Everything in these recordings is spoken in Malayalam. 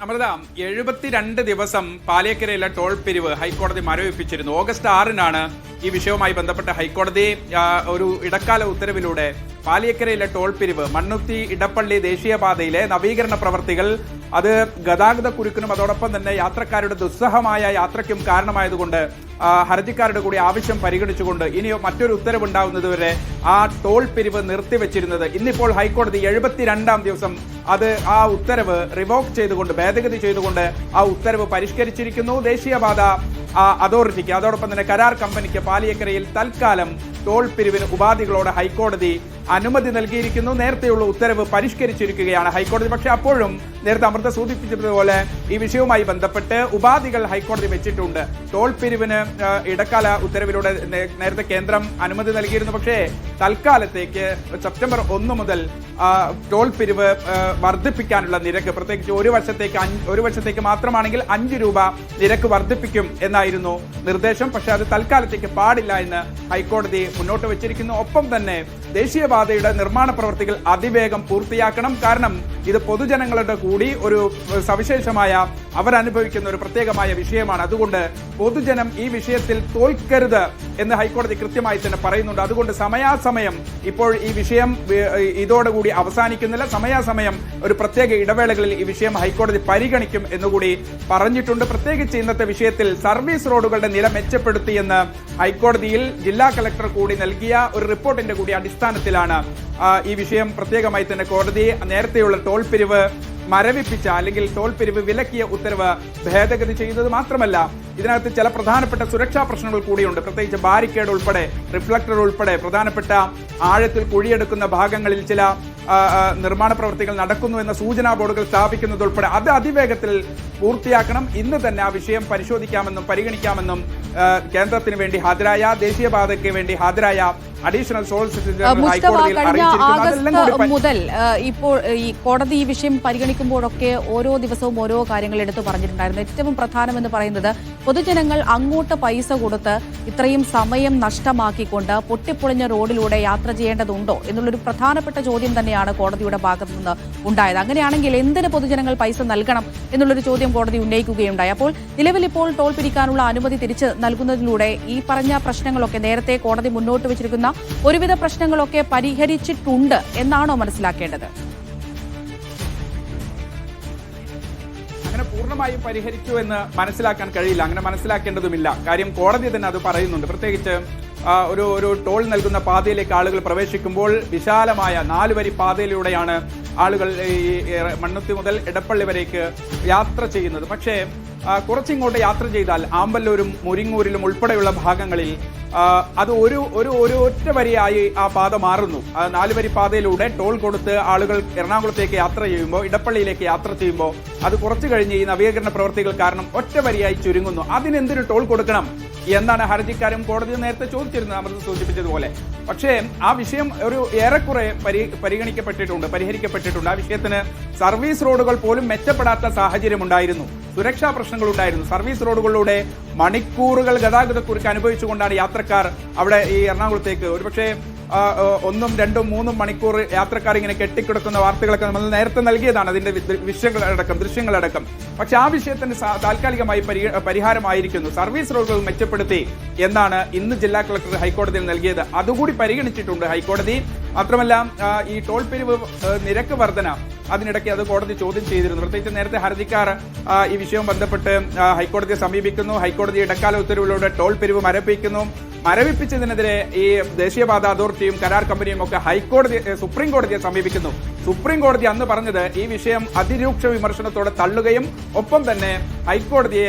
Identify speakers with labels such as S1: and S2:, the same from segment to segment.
S1: അമൃത 72 ദിവസം പാലിയേക്കരയിലെ ടോൾ പിരിവ് ഹൈക്കോടതി മരവിപ്പിച്ചിരുന്നു. ഓഗസ്റ്റ് 6-നാണ് ഈ വിഷയവുമായി ബന്ധപ്പെട്ട് ഹൈക്കോടതി ഒരു ഇടക്കാല ഉത്തരവിലൂടെ പാലിയേക്കരയിലെ ടോൾ പിരിവ് മണ്ണുത്തി ഇടപ്പള്ളി ദേശീയപാതയിലെ നവീകരണ പ്രവർത്തികൾ അത് ഗതാഗത കുരുക്കിനും അതോടൊപ്പം തന്നെ യാത്രക്കാരുടെ ദുസ്സഹമായ യാത്രയ്ക്കും കാരണമായതുകൊണ്ട് ഹർജിക്കാരുടെ കൂടി ആവശ്യം പരിഗണിച്ചുകൊണ്ട് ഇനി മറ്റൊരു ഉത്തരവുണ്ടാവുന്നതുവരെ ആ ടോൾ പിരിവ് നിർത്തിവെച്ചിരുന്നത്. ഇന്നിപ്പോൾ ഹൈക്കോടതി 72-ാം ദിവസം അത് ആ ഉത്തരവ് റിവോക്ക് ചെയ്തുകൊണ്ട് ഭേദഗതി ചെയ്തുകൊണ്ട് ആ ഉത്തരവ് പരിഷ്കരിച്ചിരിക്കുന്നു. ദേശീയപാത അതോറിറ്റിക്ക് അതോടൊപ്പം തന്നെ കരാർ കമ്പനിക്ക് പാലിയേക്കരയിൽ തൽക്കാലം ടോൾ പിരിവിന് ഉപാധികളോട് ഹൈക്കോടതി അനുമതി നൽകിയിരിക്കുന്നു. നേരത്തെയുള്ള ഉത്തരവ് പരിഷ്കരിച്ചിരിക്കുകയാണ് ഹൈക്കോടതി. പക്ഷേ അപ്പോഴും നേരത്തെ അമൃത സൂചിപ്പിച്ചതുപോലെ ഈ വിഷയവുമായി ബന്ധപ്പെട്ട് ഉപാധികൾ ഹൈക്കോടതി വെച്ചിട്ടുണ്ട്. ടോൾ പിരിവിന് ഇടക്കാല ഉത്തരവിലൂടെ നേരത്തെ കേന്ദ്രം അനുമതി നൽകിയിരുന്നു. പക്ഷേ തൽക്കാലത്തേക്ക് സെപ്റ്റംബർ 1 മുതൽ ടോൾ പിരിവ് വർദ്ധിപ്പിക്കാനുള്ള നിരക്ക് പ്രത്യേകിച്ച് ഒരു വർഷത്തേക്ക് മാത്രമാണെങ്കിൽ 5 രൂപ നിരക്ക് വർദ്ധിപ്പിക്കും എന്നായിരുന്നു നിർദ്ദേശം. പക്ഷേ അത് തൽക്കാലത്തേക്ക് പാടില്ല എന്ന് ഹൈക്കോടതി മുന്നോട്ട് വെച്ചിരിക്കുന്നു. ഒപ്പം തന്നെ ദേശീയപാതയുടെ നിർമ്മാണ പ്രവർത്തികൾ അതിവേഗം പൂർത്തിയാക്കണം. കാരണം ഇത് പൊതുജനങ്ങളുടെ കൂടി ഒരു സവിശേഷമായ അവരനുഭവിക്കുന്ന ഒരു പ്രത്യേകമായ വിഷയമാണ്. അതുകൊണ്ട് പൊതുജനം ഈ വിഷയത്തിൽ തോൽക്കരുത് എന്ന് ഹൈക്കോടതി കൃത്യമായി തന്നെ പറയുന്നുണ്ട്. അതുകൊണ്ട് സമയാസമയം ഇപ്പോൾ ഈ വിഷയം ഇതോടുകൂടി അവസാനിക്കുന്നില്ല. സമയാസമയം ഒരു പ്രത്യേക ഇടവേളകളിൽ ഈ വിഷയം ഹൈക്കോടതി പരിഗണിക്കും എന്നുകൂടി പറഞ്ഞിട്ടുണ്ട്. പ്രത്യേകിച്ച് ഇന്നത്തെ വിഷയത്തിൽ സർവീസ് റോഡുകളുടെ നില മെച്ചപ്പെടുത്തിയെന്ന് ഹൈക്കോടതിയിൽ ജില്ലാ കളക്ടർ കൂടി നൽകിയ ഒരു റിപ്പോർട്ടിന്റെ കൂടി അടിസ്ഥാനത്തിലാണ് ഈ വിഷയം പ്രത്യേകമായി തന്നെ കോടതി നേരത്തെയുള്ള ടോൾ പിരിവ് മരവിപ്പിച്ച അല്ലെങ്കിൽ ടോൾ പിരിവ് വിലക്കിയ ഉത്തരവ് ഭേദഗതി ചെയ്യുന്നത്. മാത്രമല്ല ഇതിനകത്ത് ചില പ്രധാനപ്പെട്ട സുരക്ഷാ പ്രശ്നങ്ങൾ കൂടിയുണ്ട്. പ്രത്യേകിച്ച് ബാരിക്കേഡ് ഉൾപ്പെടെ റിഫ്ലക്ടർ ഉൾപ്പെടെ പ്രധാനപ്പെട്ട ആഴത്തിൽ കുഴിയെടുക്കുന്ന ഭാഗങ്ങളിൽ ചില നിർമ്മാണ പ്രവർത്തികൾ നടക്കുന്നു എന്ന സൂചനാ ബോർഡുകൾ സ്ഥാപിക്കുന്നതുൾപ്പെടെ അത് അതിവേഗത്തിൽ പൂർത്തിയാക്കണം. ഇന്ന് തന്നെ ആ വിഷയം പരിശോധിക്കാമെന്നും പരിഗണിക്കാമെന്നും കേന്ദ്രത്തിന് വേണ്ടി ഹാജരായ ദേശീയപാതയ്ക്ക് വേണ്ടി ഹാജരായ അഡീഷണൽ സോളിസിറ്റർ
S2: മുതൽ ഇപ്പോൾ ഈ കോടതി ഈ വിഷയം പരിഗണിക്കുമ്പോഴൊക്കെ ഓരോ ദിവസവും ഓരോ കാര്യങ്ങൾ എടുത്തു പറഞ്ഞിട്ടുണ്ടായിരുന്നു. ഏറ്റവും പ്രധാനമെന്ന് പറയുന്നത് പൊതുജനങ്ങൾ അങ്ങോട്ട് പൈസ കൊടുത്ത് ഇത്രയും സമയം നഷ്ടമാക്കിക്കൊണ്ട് പൊട്ടിപ്പൊളിഞ്ഞ റോഡിലൂടെ യാത്ര ചെയ്യേണ്ടതുണ്ടോ എന്നുള്ളൊരു പ്രധാനപ്പെട്ട ചോദ്യം തന്നെയാണ് കോടതിയുടെ ഭാഗത്തു നിന്ന് ഉണ്ടായത്. അങ്ങനെയാണെങ്കിൽ എന്തിന് പൊതുജനങ്ങൾ പൈസ നൽകണം എന്നുള്ളൊരു ചോദ്യം കോടതി ഉന്നയിക്കുകയുണ്ടായി. അപ്പോൾ നിലവിൽ ഇപ്പോൾ ടോൾ പിരിക്കാനുള്ള അനുമതി തിരിച്ച് നൽകുന്നതിലൂടെ ഈ പറഞ്ഞ പ്രശ്നങ്ങളൊക്കെ നേരത്തെ കോടതി മുന്നോട്ട് വെച്ചിരിക്കുന്ന ഒരുവിധ പ്രശ്നങ്ങളൊക്കെ പരിഹരിച്ചിട്ടുണ്ട് എന്നാണോ മനസ്സിലാക്കേണ്ടത്?
S1: അങ്ങനെ പൂർണ്ണമായും പരിഹരിച്ചു എന്ന് മനസ്സിലാക്കാൻ കഴിയില്ല. അങ്ങനെ മനസ്സിലാക്കേണ്ടതുമില്ല. കാര്യം കോടതി തന്നെ അത് പറയുന്നുണ്ട്. പ്രത്യേകിച്ച് ഒരു ടോൾ നൽകുന്ന പാതയിലേക്ക് ആളുകൾ പ്രവേശിക്കുമ്പോൾ വിശാലമായ 4 വരി പാതയിലൂടെയാണ് ആളുകൾ ഈ മണ്ണുത്തി മുതൽ ഇടപ്പള്ളി വരേക്ക് യാത്ര ചെയ്യുന്നത്. പക്ഷേ കുറച്ചിങ്ങോട്ട് യാത്ര ചെയ്താൽ ആമ്പല്ലൂരും മുരിങ്ങൂരിലും ഉൾപ്പെടെയുള്ള ഭാഗങ്ങളിൽ അത് ഒരു ഒറ്റ വരിയായി ആ പാത മാറുന്നു. 4 വരി പാതയിലൂടെ ടോൾ കൊടുത്ത് ആളുകൾ എറണാകുളത്തേക്ക് യാത്ര ചെയ്യുമ്പോൾ ഇടപ്പള്ളിയിലേക്ക് യാത്ര ചെയ്യുമ്പോൾ അത് കുറച്ചു കഴിഞ്ഞ് ഈ നവീകരണ പ്രവർത്തികൾ കാരണം ഒറ്റ വരിയായി ചുരുങ്ങുന്നു. അതിനെന്തിനു ടോൾ കൊടുക്കണം എന്നാണ് ഹർജിക്കാരും കോടതി നേരത്തെ ചോദിച്ചിരുന്നത്, അമൃത സൂചിപ്പിച്ചതുപോലെ. പക്ഷേ ആ വിഷയം ഒരു ഏറെക്കുറെ പരിഹരിക്കപ്പെട്ടിട്ടുണ്ട്. ആ വിഷയത്തിന് സർവീസ് റോഡുകൾ പോലും മെച്ചപ്പെടാത്ത സാഹചര്യം ഉണ്ടായിരുന്നു. സുരക്ഷാ പ്രശ്നങ്ങൾ ഉണ്ടായിരുന്നു. സർവീസ് റോഡുകളിലൂടെ മണിക്കൂറുകൾ ഗതാഗതക്കുരുക്ക് അനുഭവിച്ചുകൊണ്ടാണ് യാത്രക്കാർ അവിടെ ഈ എറണാകുളത്തേക്ക് ഒരുപക്ഷെ 1, 2, 3 മണിക്കൂർ യാത്രക്കാർ ഇങ്ങനെ കെട്ടിക്കിടക്കുന്ന വാർത്തകളൊക്കെ നമ്മൾ നേരത്തെ നൽകിയതാണ്, അതിന്റെ ദൃശ്യങ്ങളടക്കം. പക്ഷെ ആ വിഷയത്തിന് താൽക്കാലികമായി പരിഹാരമായിരിക്കുന്നു. സർവീസ് റോഡുകൾ മെച്ചപ്പെടുത്തി എന്നാണ് ഇന്ന് ജില്ലാ കളക്ടർ ഹൈക്കോടതിയിൽ നൽകിയത്. അതുകൂടി പരിഗണിച്ചിട്ടുണ്ട് ഹൈക്കോടതി. മാത്രമല്ല ഈ ടോൾ പിരിവ് നിരക്ക് വർധന അതിനിടയ്ക്ക് അത് കോടതി ചോദ്യം ചെയ്തിരുന്നു. പ്രത്യേകിച്ച് നേരത്തെ ഹർജിക്കാർ ഈ വിഷയവും ബന്ധപ്പെട്ട് ഹൈക്കോടതിയെ സമീപിക്കുന്നു. ഹൈക്കോടതി ഇടക്കാല ഉത്തരവിലൂടെ ടോൾ പിരിവ് മരവിപ്പിച്ചതിനെതിരെ ഈ ദേശീയപാത അതോറിറ്റിയും കരാർ കമ്പനിയും ഒക്കെ സുപ്രീം കോടതിയെ സമീപിക്കുന്നു. സുപ്രീം കോടതി അന്ന് പറഞ്ഞത് ഈ വിഷയം അതിരൂക്ഷ വിമർശനത്തോടെ തള്ളുകയും ഒപ്പം തന്നെ ഹൈക്കോടതിയെ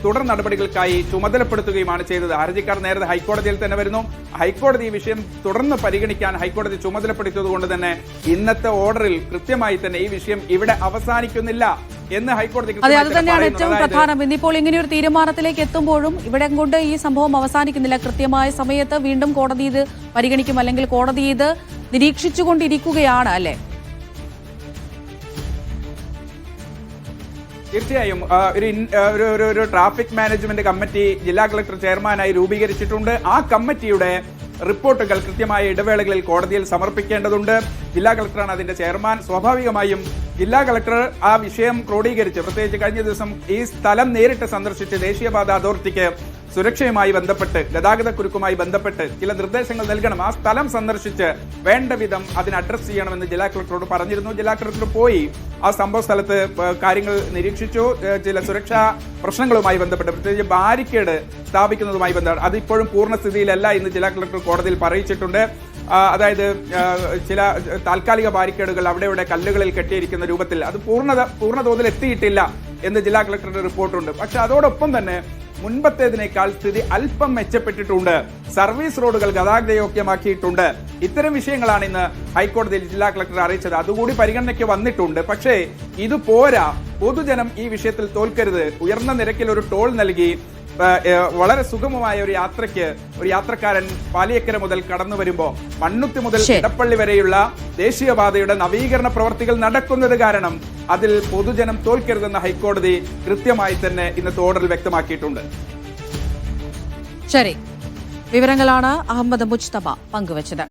S1: തുടർ നടപടികൾക്കായി ചുമതലപ്പെടുത്തുകയുമാണ് ചെയ്തത്. ഹർജിക്കാർ നേരത്തെ ഹൈക്കോടതിയിൽ തന്നെ വരുന്നു. ഹൈക്കോടതി ഈ വിഷയം തുടർന്ന് പരിഗണിക്കാൻ ഹൈക്കോടതി ചുമതലപ്പെടുത്തിയതുകൊണ്ട് തന്നെ ഇന്നത്തെ ഓർഡറിൽ കൃത്യമായി തന്നെ ഈ വിഷയം ഇവിടെ അവസാനിക്കുന്നില്ല എന്ന് ഹൈക്കോടതി.
S2: അതെ, അത് തന്നെയാണ് ഏറ്റവും പ്രധാനം. ഇന്നിപ്പോൾ ഇങ്ങനെയൊരു തീരുമാനത്തിലേക്ക് എത്തുമ്പോഴും ഇവിടെ കൊണ്ട് ഈ സംഭവം അവസാനിക്കുന്നില്ല. കൃത്യമായ സമയത്ത് വീണ്ടും കോടതി ഇത് പരിഗണിക്കും, അല്ലെങ്കിൽ കോടതി ഇത് നിരീക്ഷിച്ചുകൊണ്ടിരിക്കുകയാണ് അല്ലേ?
S1: തീർച്ചയായും ഒരു ട്രാഫിക് മാനേജ്മെന്റ് കമ്മിറ്റി ജില്ലാ കളക്ടർ ചെയർമാനായി രൂപീകരിച്ചിട്ടുണ്ട്. ആ കമ്മിറ്റിയുടെ റിപ്പോർട്ടുകൾ കൃത്യമായ ഇടവേളകളിൽ കോടതിയിൽ സമർപ്പിക്കേണ്ടതുണ്ട്. ജില്ലാ കളക്ടറാണ് അതിന്റെ ചെയർമാൻ. സ്വാഭാവികമായും ജില്ലാ കളക്ടർ ആ വിഷയം ക്രോഡീകരിച്ച് പ്രത്യേകിച്ച് കഴിഞ്ഞ ദിവസം ഈ സ്ഥലം നേരിട്ട് സന്ദർശിച്ച് ദേശീയപാത അതോറിറ്റിക്ക് സുരക്ഷയുമായി ബന്ധപ്പെട്ട് ഗതാഗതക്കുരുക്കുമായി ബന്ധപ്പെട്ട് ചില നിർദ്ദേശങ്ങൾ നൽകണം. ആ സ്ഥലം സന്ദർശിച്ച് വേണ്ട വിധം അതിന് അഡ്രസ് ചെയ്യണമെന്ന് ജില്ലാ കളക്ടറോട് പറഞ്ഞിരുന്നു. ജില്ലാ കളക്ടർ പോയി ആ സംഭവ സ്ഥലത്ത് കാര്യങ്ങൾ നിരീക്ഷിച്ചു. ചില സുരക്ഷാ പ്രശ്നങ്ങളുമായി ബന്ധപ്പെട്ട് പ്രത്യേകിച്ച് ബാരിക്കേഡ് സ്ഥാപിക്കുന്നതുമായി ബന്ധപ്പെട്ട് അതിപ്പോഴും പൂർണ്ണസ്ഥിതിയിലല്ല എന്ന് ജില്ലാ കളക്ടർ കോടതിയിൽ പറയിച്ചിട്ടുണ്ട്. അതായത് ചില താൽക്കാലിക ബാരിക്കേഡുകൾ അവിടെ കല്ലുകളിൽ കെട്ടിയിരിക്കുന്ന രൂപത്തിൽ അത് പൂർണ്ണതോതിൽ എത്തിയിട്ടില്ല എന്ന് ജില്ലാ കളക്ടറുടെ റിപ്പോർട്ടുണ്ട്. പക്ഷെ അതോടൊപ്പം തന്നെ മുൻപത്തേതിനേക്കാൾ സ്ഥിതി അല്പം മെച്ചപ്പെട്ടിട്ടുണ്ട്. സർവീസ് റോഡുകൾ ഗതാഗതയോഗ്യമാക്കിയിട്ടുണ്ട്. ഇത്തരം വിഷയങ്ങളാണ് ഇന്ന് ഹൈക്കോടതിയിൽ ജില്ലാ കളക്ടർ അറിയിച്ചത്. അതുകൂടി പരിഗണനയ്ക്ക് വന്നിട്ടുണ്ട്. പക്ഷേ ഇത് പോരാ. പൊതുജനം ഈ വിഷയത്തിൽ തോൽക്കരുത്. ഉയർന്ന നിരക്കിൽ ഒരു ടോൾ നൽകി വളരെ സുഗമമായ ഒരു യാത്രയ്ക്ക് ഒരു യാത്രക്കാരൻ പാലിയേക്കര മുതൽ കടന്നു വരുമ്പോൾ മണ്ണുത്തി മുതൽ ഇടപ്പള്ളി വരെയുള്ള ദേശീയപാതയുടെ നവീകരണ പ്രവർത്തികൾ നടക്കുന്നത് കാരണം അതിൽ പൊതുജനം തോൽക്കരുതെന്ന് ഹൈക്കോടതി കൃത്യമായി തന്നെ ഇന്നത്തെ ഓർഡറിൽ വ്യക്തമാക്കിയിട്ടുണ്ട്.
S2: ശരി, വിവരങ്ങളാണ് അഹമ്മദ് മുജ്തബ പങ്കുവച്ചത്.